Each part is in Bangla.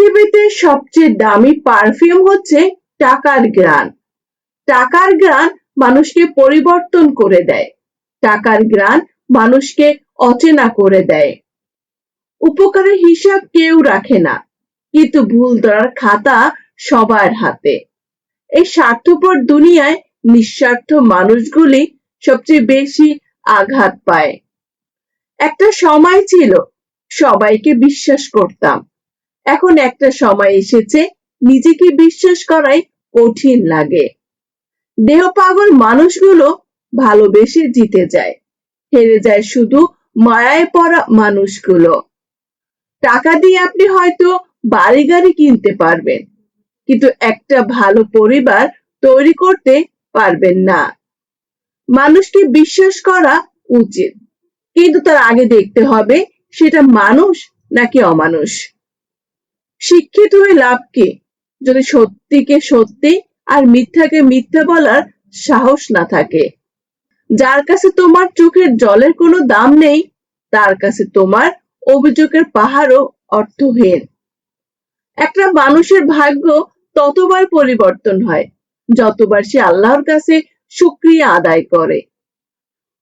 পৃথিবীতে সবচেয়ে দামি পারফিউম হচ্ছে টাকার ঘ্রাণ। টাকার ঘ্রাণ মানুষকে পরিবর্তন করে দেয়। টাকার ঘ্রাণ মানুষকে অচেনা করে দেয়। উপকারের হিসাব কেউ রাখে না, কিন্তু ভুল ধরার খাতা সবার হাতে। এই স্বার্থপর দুনিয়ায় নিঃস্বার্থ মানুষগুলি সবচেয়ে বেশি আঘাত পায়। একটা সময় ছিল সবাইকে বিশ্বাস করতাম, এখন একটা সময় এসেছে নিজেকে বিশ্বাস করাই কঠিন লাগে। দেহ পাগল মানুষগুলো ভালোবেসে জিতে যায়, হেরে যায় শুধু মায়ায় পড়া মানুষগুলো। টাকা দিয়ে আপনি হয়তো বাড়ি গাড়ি কিনতে পারবেন, কিন্তু একটা ভালো পরিবার তৈরি করতে পারবেন না। মানুষকে বিশ্বাস করা উচিত, কিন্তু তার আগে দেখতে হবে সেটা মানুষ নাকি অমানুষ। শিক্ষিত হয়ে লাভ কি যদি সত্যিকে সত্যি আর মিথ্যাকে মিথ্যা বলার সাহস না থাকে? যার কাছে তোমার চোখের জলের কোনো দাম নেই, তার কাছে তোমার অভিযোগের পাহাড়ও অর্থহীন। একটা মানুষের ভাগ্য ততবার পরিবর্তন হয় যতবার সে আল্লাহর কাছে শুকরিয়া আদায় করে।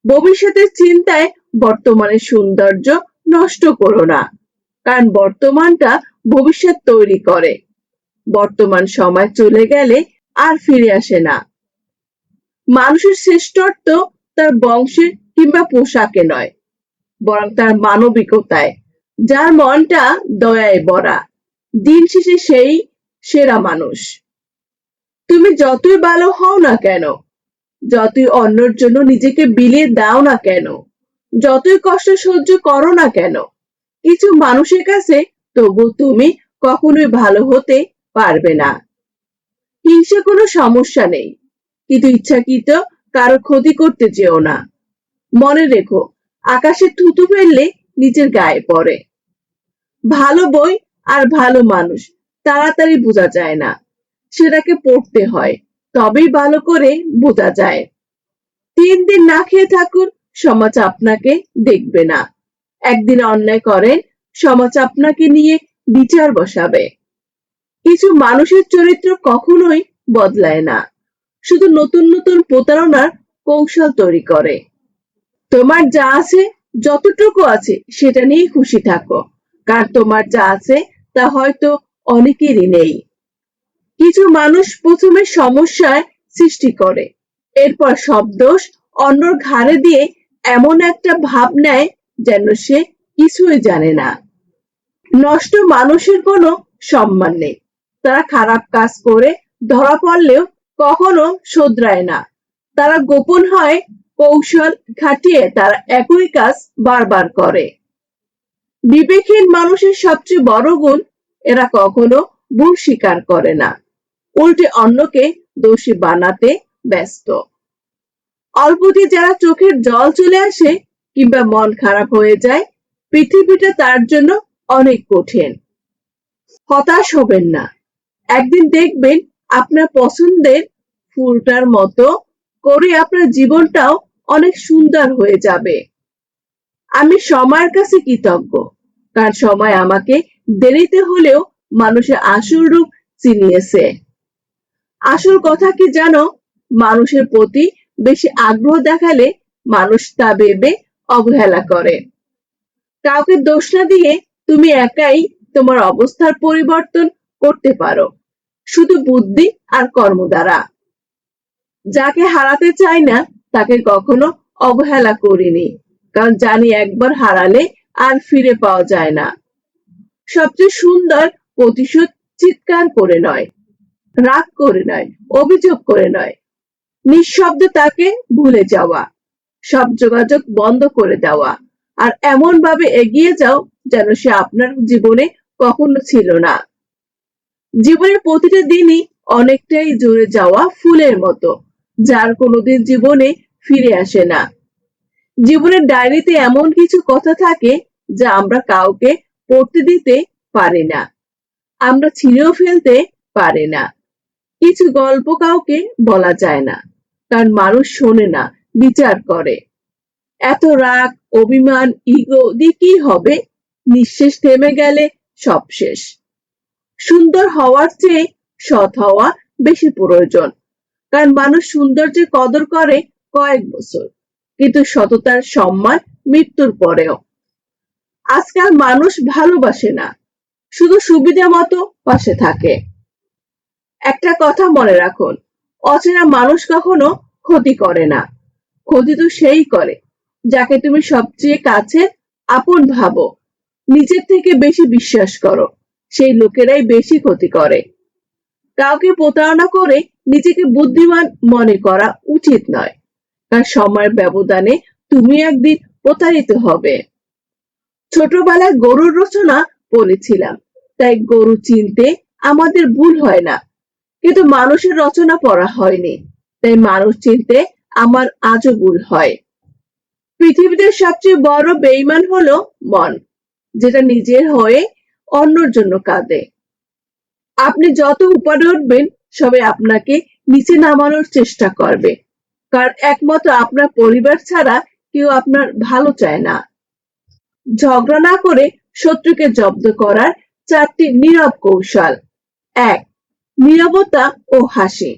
ভবিষ্যতের চিন্তায় বর্তমানের সৌন্দর্য নষ্ট করো না, কারণ বর্তমানটা ভবিষ্যৎ তৈরি করে। বর্তমান সময় চলে গেলে আর ফিরে আসে না। মানুষের শ্রেষ্ঠত্ব তার বংশে কিংবা পোশাকে নয়, বরং তার মানবিকতায়। যার মনটা দয়ায় ভরা, দিন শেষে সেই সেরা মানুষ। তুমি যতই ভালো হও না কেন, যতই অন্যের জন্য নিজেকে বিলিয়ে দাও না কেন, যতই কষ্ট সহ্য করো না কেন, কিছু মানুষের কাছে তবু তুমি কখনোই ভালো হতে পারবে না। হিংসা কোনো সমস্যা নেই, কিন্তু ইচ্ছাকৃত কারো ক্ষতি করতে যেও না। মনে রেখো, আকাশে থুতু ফেললে নিচের গায়ে পড়ে। ভালো বই আর ভালো মানুষ তাড়াতাড়ি বোঝা যায় না, সেটাকে পড়তে হয়, তবেই ভালো করে বোঝা যায়। 3 দিন না খেয়ে থাকুন, সমাজ আপনাকে দেখবে না। একদিন অন্যায় করেন, সমাজ আপনাকে নিয়ে বিচার বসাবে। কিছু মানুষের চরিত্র কখনোই বদলায় না, শুধু নতুন নতুন প্রতারণার কৌশল তৈরি করে। তোমার যা আছে, যতটুকু আছে সেটা নিয়ে খুশি থাকো, কারণ তোমার যা আছে তা হয়তো অনেকেরই নেই। কিছু মানুষ প্রথমে সমস্যার সৃষ্টি করে, এরপর সব দোষ অন্যর ঘাড়ে দিয়ে এমন একটা ভাব নেয় যেন সে কিছুই জানে না। নষ্ট মানুষের কোনো সম্মান নেই, তারা খারাপ কাজ করে ধরা পড়লেও কখনো শোধরায় না। তারা গোপন হয়, কৌশল খাটিয়ে তারা একই কাজ বারবার করে। বিবেকহীন মানুষের সবচেয়ে বড় গুণ, এরা কখনো ভুল স্বীকার করে না, উল্টে অন্যকে দোষী বানাতে ব্যস্ত। অল্পতে যারা চোখের জল চলে আসে কিংবা মন খারাপ হয়ে যায়, পৃথিবীটা তার জন্য অনেক কঠিন। হতাশ হবেন না, একদিন দেখবেন আপনার পছন্দের ফুলটার মতো করে আপনার জীবনটাও অনেক সুন্দর হয়ে যাবে। আমি সময়ের কাছে কৃতজ্ঞ, কারণ সময় আমাকে দেরিতে হলেও মানুষের আসল রূপ চিনিয়েছে। আসল কথা কি জানো, মানুষের প্রতি বেশি আগ্রহ দেখালে মানুষ তা ভেবে অবহেলা করে। কাউকে দোষ না দিয়ে তুমি একাই তোমার অবস্থার পরিবর্তন করতে পারো, শুধু বুদ্ধি আর কর্ম দ্বারা। যাকে হারাতে চাই না তাকে কখনো অবহেলা করিনি, কারণ জানি একবার হারালে আর ফিরে পাওয়া যায় না। সবচেয়ে সুন্দর প্রতিশোধ চিৎকার করে নয়, রাগ করে নয়, অভিযোগ করে নয়, নিঃশব্দে তাকে ভুলে যাওয়া, সব যোগাযোগ বন্ধ করে দেওয়া, আর এমন ভাবে এগিয়ে যাও যেন সে আপনার জীবনে কখনো ছিল না। জীবনের প্রতিটা দিনই অনেকটাই জুড়ে যাওয়া ফুলের মতো, যার কোনোদিন জীবনে ফিরে আসে না। জীবনের ডায়েরিতে এমন কিছু কথা থাকে যা আমরা কাউকে পড়তে দিতে পারি না, আমরা ছিঁড়েও ফেলতে পারি না। কিছু গল্প কাউকে বলা যায় না, কারণ মানুষ শোনে না, বিচার করে। এত রাগ, অভিমান, ইগো দিয়ে কি হবে? নিঃশেষ থেমে গেলে সব শেষ। সুন্দর হওয়ার চেয়ে সৎ হওয়া বেশি প্রয়োজন, কারণ মানুষ সৌন্দর্যের কদর করে কয়েক বছর, কিন্তু সততার সম্মান মৃত্যুর পরেও। আজকাল মানুষ ভালোবাসে না, শুধু সুবিধা মতো পাশে থাকে। একটা কথা মনে রাখুন, অচেনা মানুষ কখনো ক্ষতি করে না, ক্ষতি তো সেই করে যাকে তুমি সবচেয়ে কাছের আপন ভাবো। নিজের থেকে বেশি বিশ্বাস করো, সেই লোকেরাই বেশি ক্ষতি করে। কাউকে প্রতারণা করে নিজেকে বুদ্ধিমান মনে করা উচিত নয়, কারণ সময়ের ব্যবধানে তুমি একদিন প্রতারিত হবে। ছোটবেলায় গরুর রচনা পড়েছিলাম, তাই গরু চিনতে আমাদের ভুল হয় না, কিন্তু মানুষের রচনা পড়া হয়নি, তাই মানুষ চিনতে আমার আজও ভুল হয়। পৃথিবীতে সবচেয়ে বড় বেঈমান হলো মন, যেটা নিজের হয়ে অন্যর জন্য কাঁদে। আপনি যত উপরে উঠবেন, সবাই আপনাকে নিচে নামানোর চেষ্টা করবে, কারণ একমাত্র আপনার পরিবার ছাড়া কেউ আপনার ভালো চায় না। ঝগড়া না করে শত্রুকে জব্দ করার 4টি নীরব কৌশল। 1. নীরবতা ও হাসি।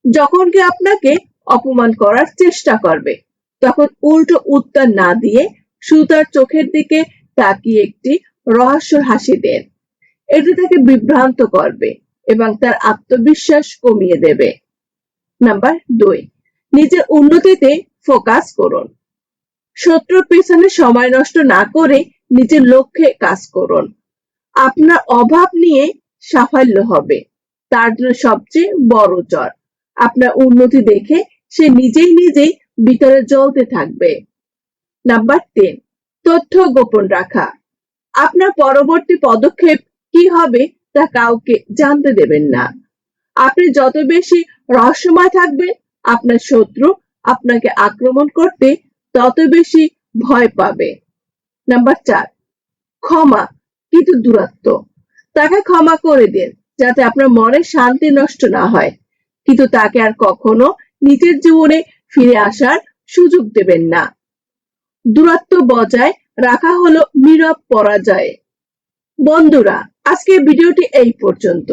যখন কেউ আপনাকে অপমান করার চেষ্টা করবে, তখন উল্টো উত্তর না দিয়ে শুধু তার চোখের দিকে তাকিয়ে একটি রহস্যের হাসি দেন। এটি তাকে বিভ্রান্ত করবে এবং তার আত্মবিশ্বাস কমিয়ে দেবে। নাম্বার 2. নিজের উন্নতিতে ফোকাস করুন। শত্রুর পেছনে সময় নষ্ট না করে নিজের লক্ষ্যে কাজ করুন। আপনার অভাব নিয়ে সাফল্য হবে, তার জন্য সবচেয়ে বড় জ্বর। আপনার উন্নতি দেখে সে নিজেই ভিতরে জ্বলতে থাকবে। নাম্বার 3. তথ্য গোপন রাখা। আপনার পরবর্তী পদক্ষেপ কি হবে তা কাউকে জানতে দেবেন না। আপনি যত বেশি রহস্যময় থাকবেন, আপনার শত্রু আপনাকে আক্রমণ করতে তত বেশি ভয় পাবে। নাম্বার 4. ক্ষমা কিন্তু দূরত্ব। তাকে ক্ষমা করে দিন, যাতে আপনার মনে শান্তি নষ্ট না হয়, কিন্তু তাকে আর কখনো নিজের জীবনে ফিরে আসার সুযোগ দেবেন না। দূরত্ব বজায় রাখা হলো নীরব পরাজয়। বন্ধুরা, আজকের ভিডিওটি এই পর্যন্ত।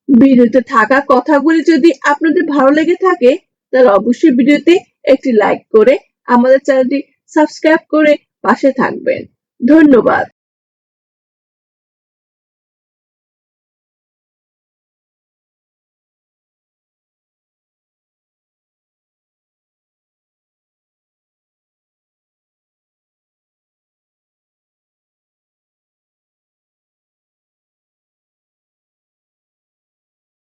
ভিডিওতে থাকা কথাগুলি যদি আপনাদের ভালো লেগে থাকে, তাহলে অবশ্যই ভিডিওতে একটি লাইক করে আমাদের চ্যানেলটি সাবস্ক্রাইব করে পাশে থাকবেন। ধন্যবাদ।